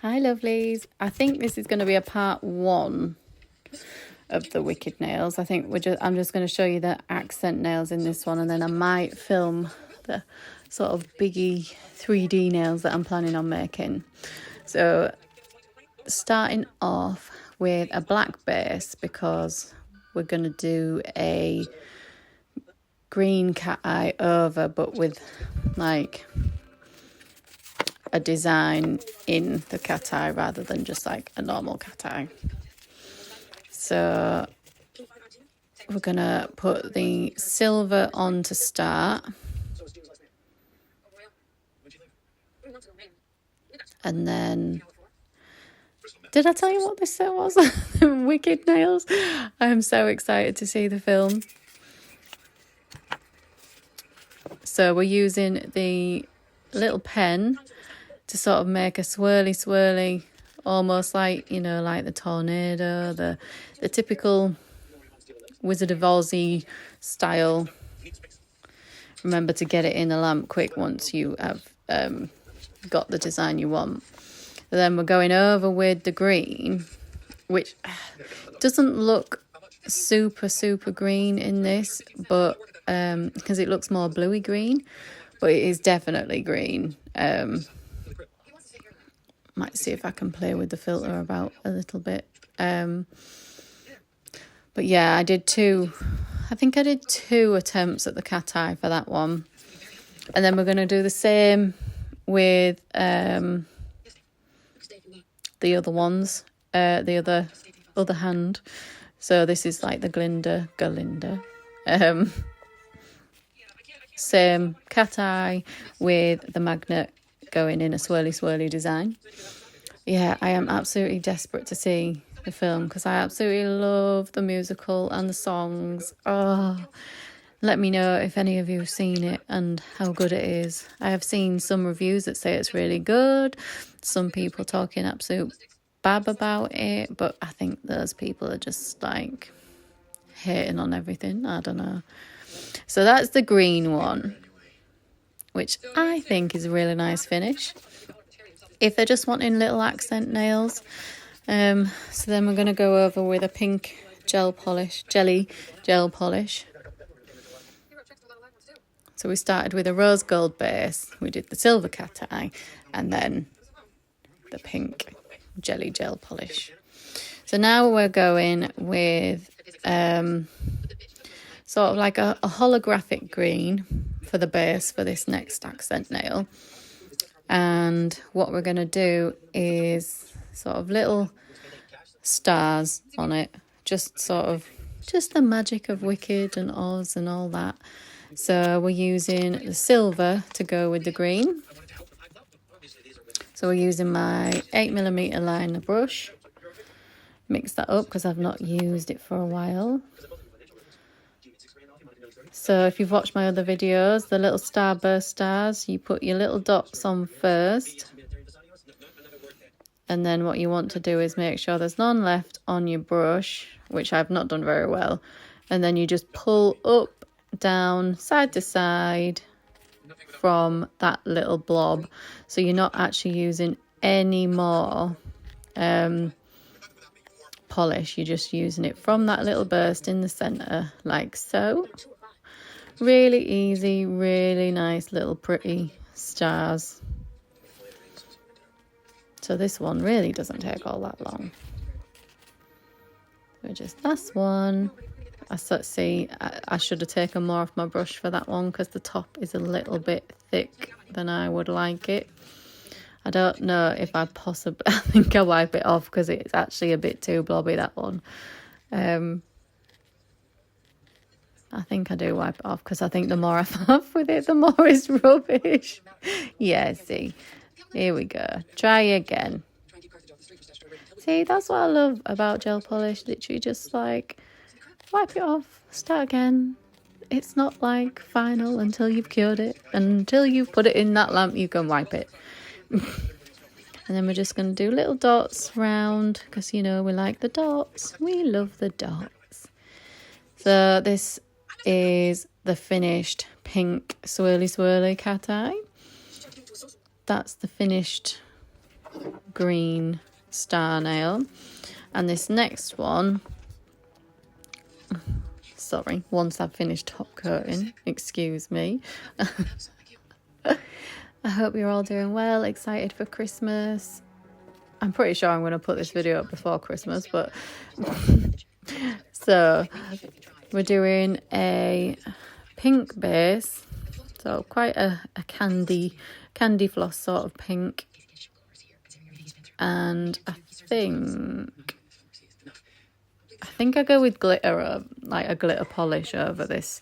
Hi lovelies. I think this is going to be a part 1 of the wicked nails. I think I'm just going to show you the accent nails in this one, and then I might film the sort of biggie 3D nails that I'm planning on making. So starting off with a black base, because we're going to do a green cat eye over, but with like a design in the cat eye rather than just like a normal cat eye. So we're gonna put the silver on to start, and then did I tell you what this set was? Wicked nails. I'm so excited to see the film. So we're using the little pen to sort of make a swirly, almost like, you know, like the tornado, the typical Wizard of Ozzy style. Remember to get it in the lamp quick once you have got the design you want. And then we're going over with the green, which doesn't look super green in this, but because it looks more bluey green, but it is definitely green. Might see if I can play with the filter about a little bit. But yeah, I did 2 attempts at the cat eye for that one. And then we're going to do the same with the other ones, the other hand. So this is like the Galinda. Same cat eye with the magnet going in a swirly design. Yeah, I am absolutely desperate to see the film because I absolutely love the musical and the songs. Oh, let me know if any of you have seen it and how good it is. I have seen some reviews that say it's really good, some people talking absolute bab about it, but I think those people are just like hating on everything. I don't know. So that's the green one, which I think is a really nice finish. If they're just wanting little accent nails, so then we're going to go over with a pink jelly gel polish. So we started with a rose gold base, we did the silver cat eye, and then the pink jelly gel polish. So now we're going with sort of like a holographic green for the base for this next accent nail. And what we're going to do is sort of little stars on it, just the magic of Wicked and Oz and all that. So we're using the silver to go with the green. So we're using my 8mm liner brush. Mix that up because I've not used it for a while. So if you've watched my other videos, the little starburst stars, you put your little dots on first. And then what you want to do is make sure there's none left on your brush, which I've not done very well. And then you just pull up, down, side to side from that little blob. So you're not actually using any more polish. You're just using it from that little burst in the centre, like so. Really easy, really nice little pretty stars. So this one really doesn't take all that long. So just last one. I should have taken more off my brush for that one because the top is a little bit thick than I would like it. I don't know if I think I'll wipe it off because it's actually a bit too blobby, that one. I think I do wipe it off because I think the more I faff with it, the more it's rubbish. Yeah, see. Here we go. Try again. See, that's what I love about gel polish. Literally just like wipe it off, start again. It's not like final until you've cured it. And until you've put it in that lamp, you can wipe it. And then we're just going to do little dots round because, you know, we like the dots. We love the dots. So this is the finished pink swirly cat eye. That's the finished green star nail. And this next one, sorry, once I've finished top coating, excuse me. I hope you're all doing well, excited for Christmas. I'm pretty sure I'm going to put this video up before Christmas, but so we're doing a pink base, so quite a candy floss sort of pink, and I think I go with glitter, like a glitter polish over this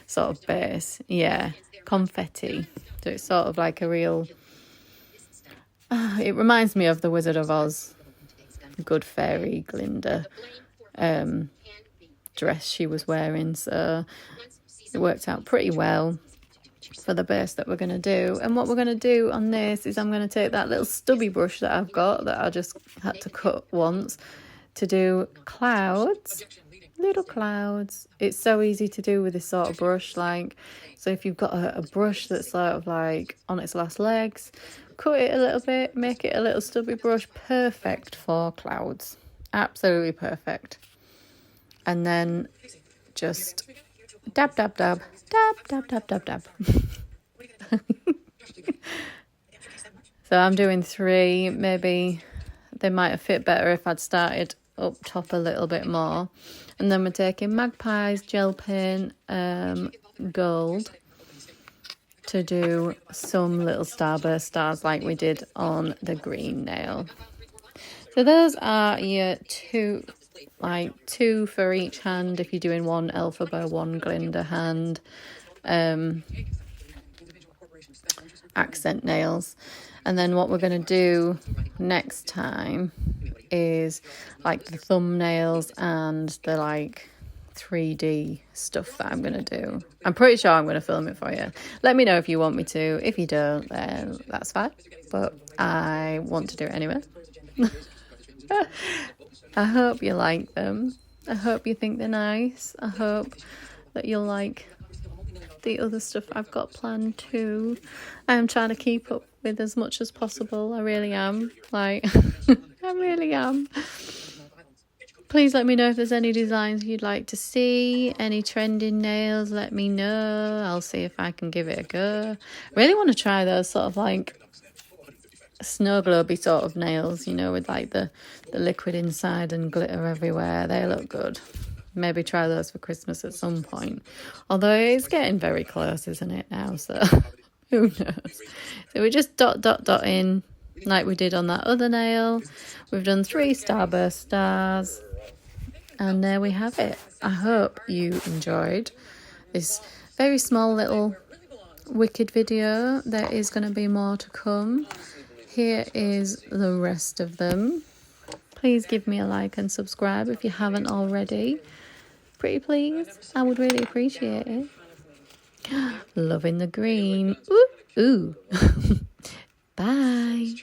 sort of base. Yeah, confetti. So it's sort of like a real... it reminds me of the Wizard of Oz, Good Fairy Glinda dress she was wearing. So it worked out pretty well for the base that we're going to do. And what we're going to do on this is I'm going to take that little stubby brush that I've got, that I just had to cut once, to do clouds, little clouds. It's so easy to do with this sort of brush. Like, so if you've got a brush that's sort of like on its last legs, cut it a little bit, make it a little stubby brush, perfect for clouds, absolutely perfect. And then just dab, dab, dab, dab, dab, dab, dab, dab. So I'm doing 3, maybe they might have fit better if I'd started up top a little bit more. And then we're taking Magpie's gel paint gold to do some little starburst stars like we did on the green nail. So those are your 2 for each hand if you're doing 1 Elphaba, 1 Glinda hand accent nails. And then what we're going to do next time is like the thumbnails and the like 3D stuff that I'm going to do. I'm pretty sure I'm going to film it for you. Let me know if you want me to. If you don't, then that's fine. But I want to do it anyway. I hope you like them. I hope you think they're nice. I hope that you'll like the other stuff I've got planned too. I'm trying to keep up with as much as possible. I really am. Like, I really am. Please let me know if there's any designs you'd like to see. Any trending nails, let me know. I'll see if I can give it a go. I really want to try those sort of like snow globy sort of nails, you know, with like the liquid inside and glitter everywhere. They look good. Maybe try those for Christmas at some point. Although it's getting very close, isn't it now? So who knows? So we just dot in like we did on that other nail. We've done 3 starburst stars. And there we have it. I hope you enjoyed this very small little wicked video. There is going to be more to come. Here is the rest of them. Please give me a like and subscribe if you haven't already. Pretty please. I would really appreciate it. Loving the green. Ooh, ooh. Bye.